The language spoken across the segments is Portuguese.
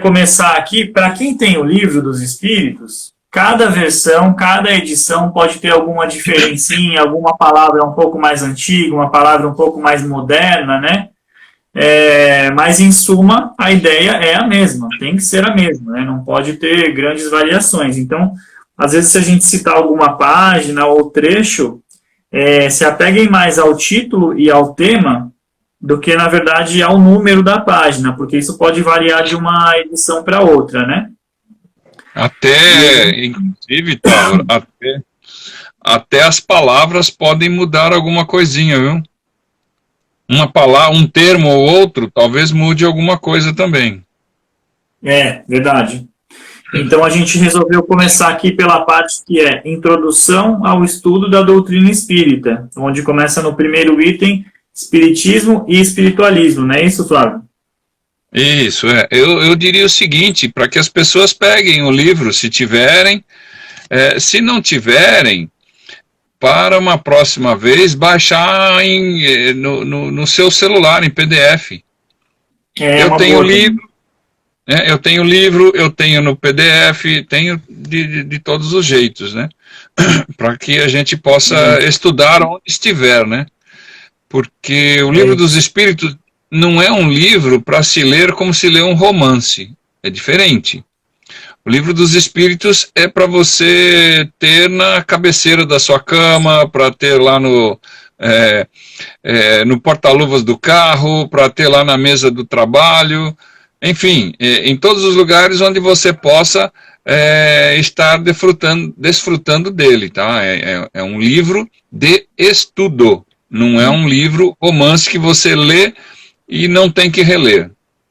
começar aqui, para quem tem o Livro dos Espíritos, cada versão, cada edição pode ter alguma diferencinha, alguma palavra um pouco mais antiga, uma palavra um pouco mais moderna, né? Mas, em suma, a ideia é a mesma, tem que ser a mesma, né? Não pode ter grandes variações. Então, às vezes, se a gente citar alguma página ou trecho, se apeguem mais ao título e ao tema do que, na verdade, ao número da página, porque isso pode variar de uma edição para outra, né? Inclusive, Tauro, até as palavras podem mudar alguma coisinha, viu? Uma palavra, um termo ou outro, talvez mude alguma coisa também. Verdade. Então a gente resolveu começar aqui pela parte que é Introdução ao Estudo da Doutrina Espírita, onde começa no primeiro item, Espiritismo e Espiritualismo, não é isso, Flávio? Isso, eu diria o seguinte, para que as pessoas peguem o livro, se tiverem, se não tiverem, para uma próxima vez, baixar no seu celular, em PDF. Eu tenho o livro, eu tenho no PDF, tenho de todos os jeitos, né? Para que a gente possa estudar onde estiver, né? Porque o Livro dos Espíritos não é um livro para se ler como se lê um romance, é diferente. O Livro dos Espíritos é para você ter na cabeceira da sua cama, para ter lá no porta-luvas do carro, para ter lá na mesa do trabalho, enfim, em todos os lugares onde você possa estar desfrutando dele, tá? É um livro de estudo, não é um livro romance que você lê e não tem que reler.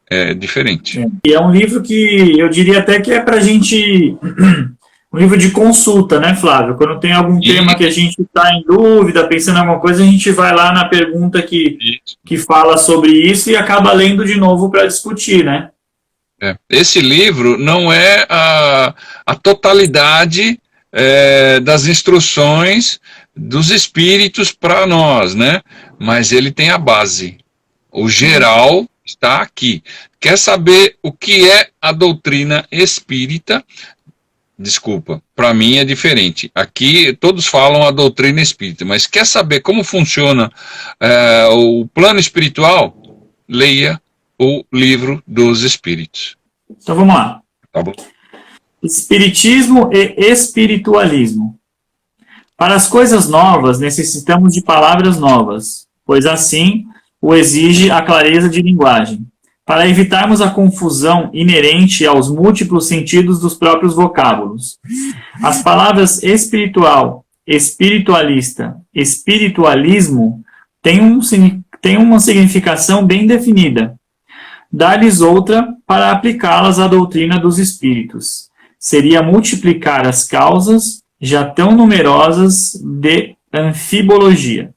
É diferente. E é um livro que eu diria até que é para a gente... um livro de consulta, né, Flávio? Quando tem algum tema que a gente está em dúvida, pensando em alguma coisa, a gente vai lá na pergunta que fala sobre isso e acaba lendo de novo para discutir, né? Esse livro não é a totalidade das instruções dos espíritos para nós, né? Mas ele tem a base. O geral está aqui. Quer saber o que é a doutrina espírita? Desculpa, para mim é diferente. Aqui todos falam a doutrina espírita, mas quer saber como funciona o plano espiritual? Leia o Livro dos Espíritos. Então vamos lá. Tá bom. Espiritismo e espiritualismo. Para as coisas novas, necessitamos de palavras novas, pois assim o exige a clareza de linguagem, para evitarmos a confusão inerente aos múltiplos sentidos dos próprios vocábulos. As palavras espiritual, espiritualista, espiritualismo têm uma significação bem definida. Dar-lhes outra para aplicá-las à doutrina dos espíritos. Seria multiplicar as causas, já tão numerosas, de anfibologia.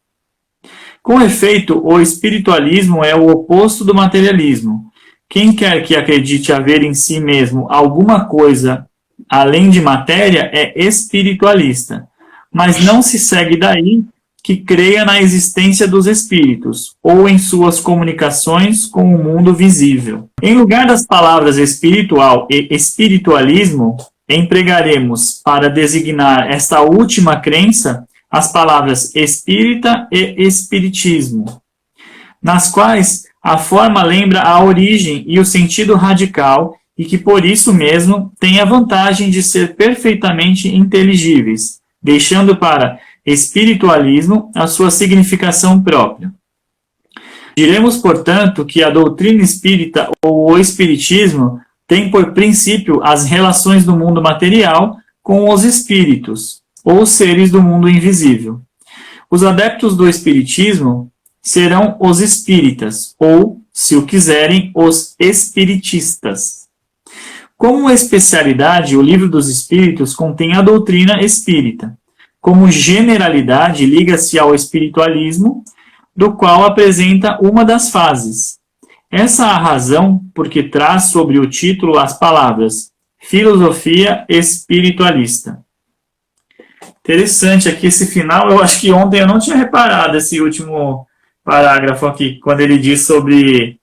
Com efeito, o espiritualismo é o oposto do materialismo. Quem quer que acredite haver em si mesmo alguma coisa além de matéria é espiritualista, mas não se segue daí que creia na existência dos espíritos ou em suas comunicações com o mundo visível. Em lugar das palavras espiritual e espiritualismo, empregaremos para designar esta última crença as palavras espírita e espiritismo, nas quais a forma lembra a origem e o sentido radical e que por isso mesmo tem a vantagem de ser perfeitamente inteligíveis, deixando para espiritualismo a sua significação própria. Diremos, portanto, que a doutrina espírita ou o espiritismo tem por princípio as relações do mundo material com os espíritos, ou seres do mundo invisível. Os adeptos do espiritismo serão os espíritas, ou, se o quiserem, os espiritistas. Como especialidade, o Livro dos Espíritos contém a doutrina espírita. Como generalidade, liga-se ao espiritualismo, do qual apresenta uma das fases. Essa é a razão porque traz sobre o título as palavras filosofia espiritualista. Interessante aqui esse final, eu acho que ontem eu não tinha reparado esse último parágrafo aqui, quando ele diz sobre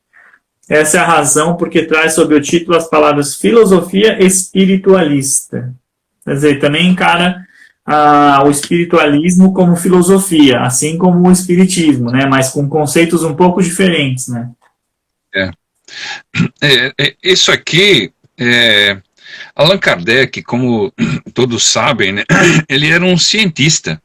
Essa é a razão porque traz sob o título as palavras filosofia espiritualista. Quer dizer, também encara o espiritualismo como filosofia, assim como o espiritismo, né? Mas com conceitos um pouco diferentes, né? Isso aqui, Allan Kardec, como todos sabem, né, ele era um cientista.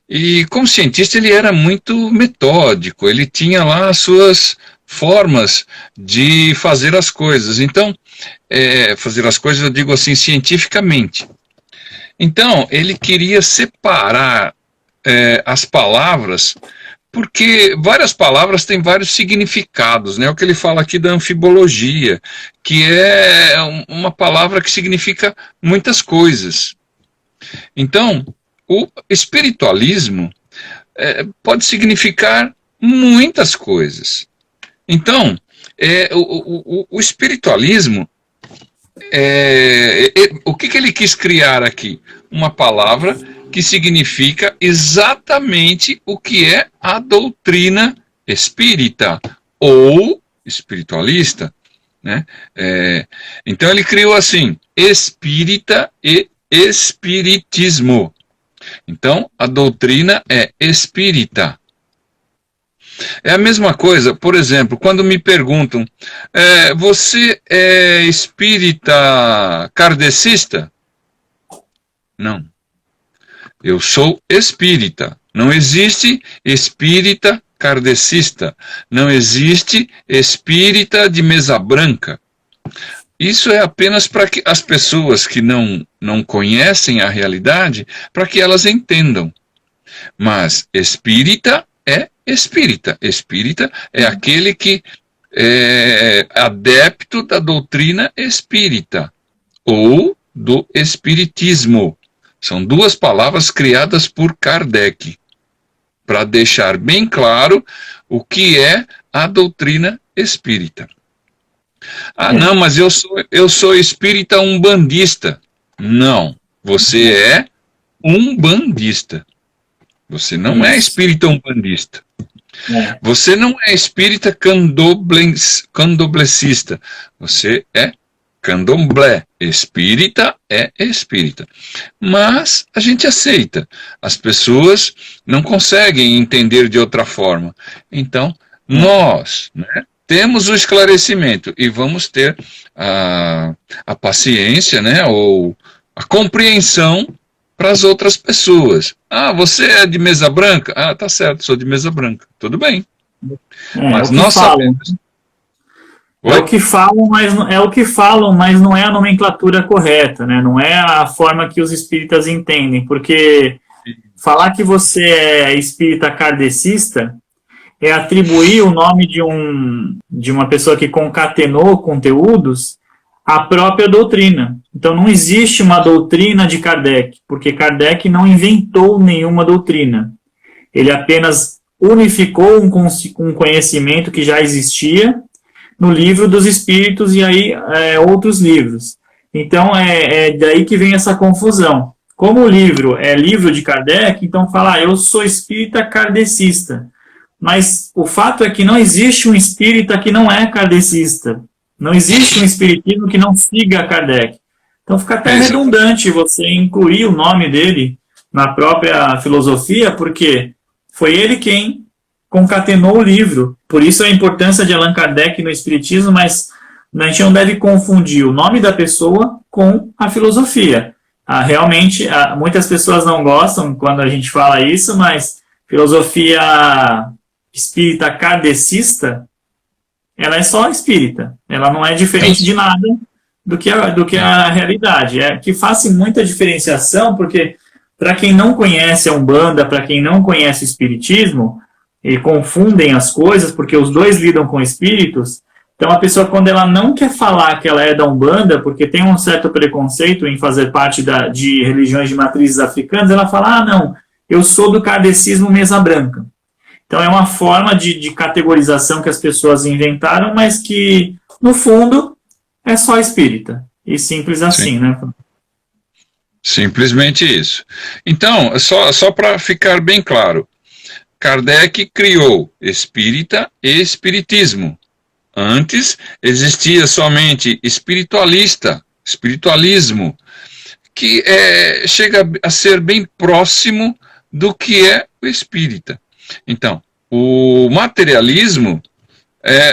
E como cientista ele era muito metódico, ele tinha lá as suas formas de fazer as coisas. Então, fazer as coisas eu digo assim, cientificamente. Então, ele queria separar as palavras, porque várias palavras têm vários significados, né? O que ele fala aqui da anfibologia, que é uma palavra que significa muitas coisas. Então, o espiritualismo pode significar muitas coisas. Então, o espiritualismo, o que ele quis criar aqui? Uma palavra que significa exatamente o que é a doutrina espírita ou espiritualista, né? Então ele criou assim, espírita e espiritismo. Então a doutrina é espírita. É a mesma coisa, por exemplo, quando me perguntam, você é espírita kardecista? Não. Eu sou espírita. Não existe espírita kardecista. Não existe espírita de mesa branca. Isso é apenas para que as pessoas que não conhecem a realidade, para que elas entendam. Mas espírita é espírita. Espírita é aquele que é adepto da doutrina espírita ou do espiritismo. São duas palavras criadas por Kardec, para deixar bem claro o que é a doutrina espírita. Não, mas eu sou espírita umbandista. Não, você é umbandista. Você não é espírita umbandista. Você não é espírita candomblessista. Você é candomblé. Espírita é espírita. Mas a gente aceita. As pessoas não conseguem entender de outra forma. Então, nós, né, temos o esclarecimento e vamos ter a paciência, né, ou a compreensão para as outras pessoas. Você é de mesa branca? Tá certo, sou de mesa branca. Tudo bem. Mas nós sabemos. É o que falam, mas não é a nomenclatura correta, né? Não é a forma que os espíritas entendem, porque falar que você é espírita kardecista é atribuir o nome de uma pessoa que concatenou conteúdos à própria doutrina. Então não existe uma doutrina de Kardec, porque Kardec não inventou nenhuma doutrina. Ele apenas unificou um conhecimento que já existia no livro dos Espíritos e aí outros livros. Então é daí que vem essa confusão. Como o livro é livro de Kardec, então fala, eu sou espírita kardecista. Mas o fato é que não existe um espírita que não é kardecista. Não existe um espiritismo que não siga Kardec. Então fica até redundante você incluir o nome dele na própria filosofia, porque foi ele quem concatenou o livro. Por isso a importância de Allan Kardec no espiritismo, mas a gente não deve confundir o nome da pessoa com a filosofia. Realmente, muitas pessoas não gostam quando a gente fala isso, mas filosofia espírita kardecista, ela é só espírita. Ela não é diferente de nada do que a realidade. Que faça muita diferenciação, porque para quem não conhece a Umbanda, para quem não conhece o espiritismo, e confundem as coisas, porque os dois lidam com espíritos. Então a pessoa, quando ela não quer falar que ela é da Umbanda, porque tem um certo preconceito em fazer parte de religiões de matrizes africanas, ela fala, não, eu sou do kardecismo mesa branca. Então é uma forma de categorização que as pessoas inventaram, mas que, no fundo, é só espírita. E simples assim, sim, né? Simplesmente isso. Então, só para ficar bem claro, Kardec criou espírita e espiritismo. Antes existia somente espiritualismo, que chega a ser bem próximo do que é o espírita. Então, o materialismo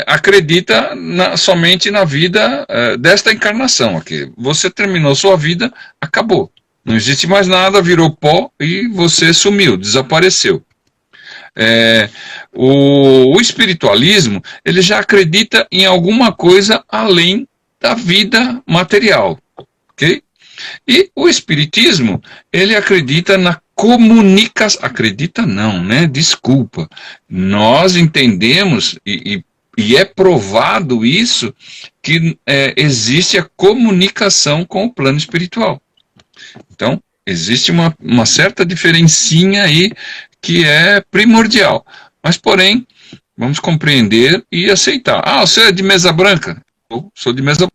acredita somente na vida desta encarnação aqui. Você terminou sua vida, acabou. Não existe mais nada, virou pó e você sumiu, desapareceu. O espiritualismo, ele já acredita em alguma coisa além da vida material, ok? E o espiritismo, ele acredita na comunicação, acredita não, né? Desculpa, nós entendemos e é provado isso, que existe a comunicação com o plano espiritual. Então, existe uma certa diferencinha aí que é primordial. Mas, porém, vamos compreender e aceitar. Ah, o senhor é de mesa branca? Eu sou de mesa branca.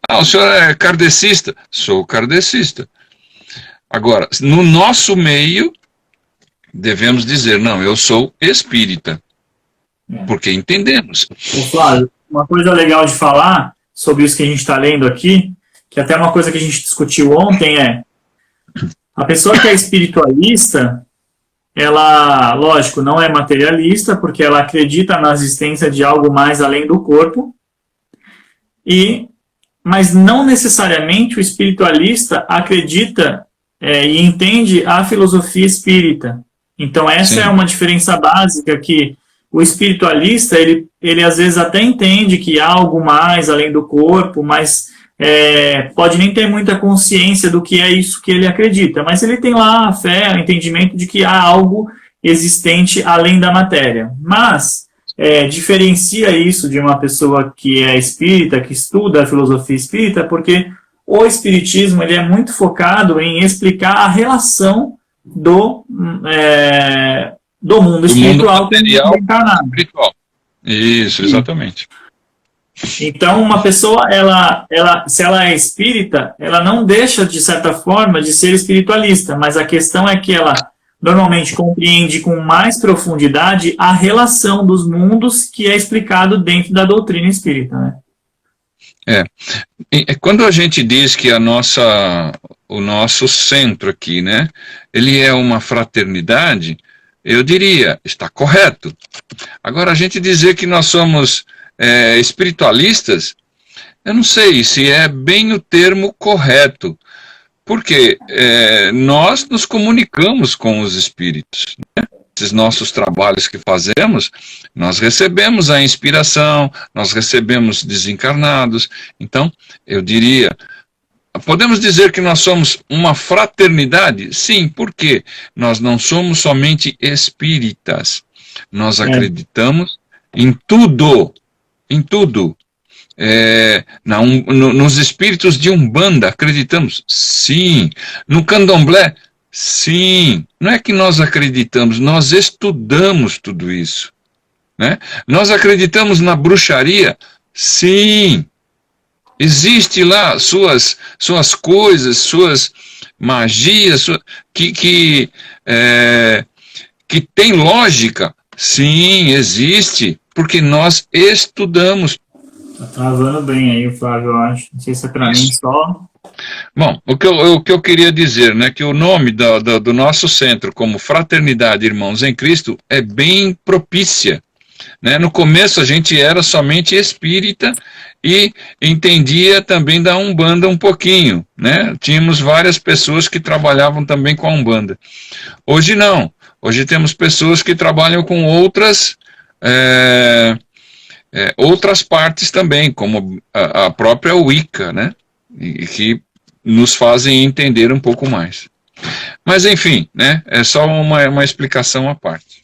Ah, o senhor é kardecista? Sou kardecista. Agora, no nosso meio, devemos dizer, não, eu sou espírita. Porque entendemos. Ô, Flávio, uma coisa legal de falar sobre isso que a gente está lendo aqui, que até uma coisa que a gente discutiu ontem a pessoa que é espiritualista, ela, lógico, não é materialista, porque ela acredita na existência de algo mais além do corpo, mas não necessariamente o espiritualista acredita e entende a filosofia espírita. Então essa Sim. é uma diferença básica, que o espiritualista, ele às vezes até entende que há algo mais além do corpo, mas pode nem ter muita consciência do que é isso que ele acredita, mas ele tem lá a fé, o entendimento de que há algo existente além da matéria. Mas diferencia isso de uma pessoa que é espírita, que estuda a filosofia espírita, porque o espiritismo ele é muito focado em explicar a relação do mundo espiritual com o mundo encarnado. Isso, exatamente. Então, uma pessoa, se ela é espírita, ela não deixa, de certa forma, de ser espiritualista, mas a questão é que ela normalmente compreende com mais profundidade a relação dos mundos que é explicado dentro da doutrina espírita, né? Quando a gente diz que o nosso centro aqui, né, ele é uma fraternidade, eu diria, está correto. Agora, a gente dizer que nós somos espiritualistas, eu não sei se é bem o termo correto, porque nós nos comunicamos com os espíritos, né? Esses nossos trabalhos que fazemos, nós recebemos a inspiração, nós recebemos desencarnados. Então, eu diria, podemos dizer que nós somos uma fraternidade? Sim, porque nós não somos somente espíritas, nós acreditamos em tudo, nos espíritos de Umbanda, acreditamos? Sim. No Candomblé? Sim. Não é que nós acreditamos, nós estudamos tudo isso, né? Nós acreditamos na bruxaria? Sim. Existe lá suas coisas, suas magias, que tem lógica? Sim, existe, porque nós estudamos. Tá travando bem aí, Flávio, eu acho. Não sei se é para mim só. Bom, o que eu queria dizer, né, que o nome do nosso centro, como Fraternidade Irmãos em Cristo, é bem propícia, né? No começo a gente era somente espírita e entendia também da Umbanda um pouquinho, né? Tínhamos várias pessoas que trabalhavam também com a Umbanda. Hoje não. Hoje temos pessoas que trabalham com outras partes também, como a própria Wicca, né? E que nos fazem entender um pouco mais. Mas, enfim, né? É só uma explicação à parte.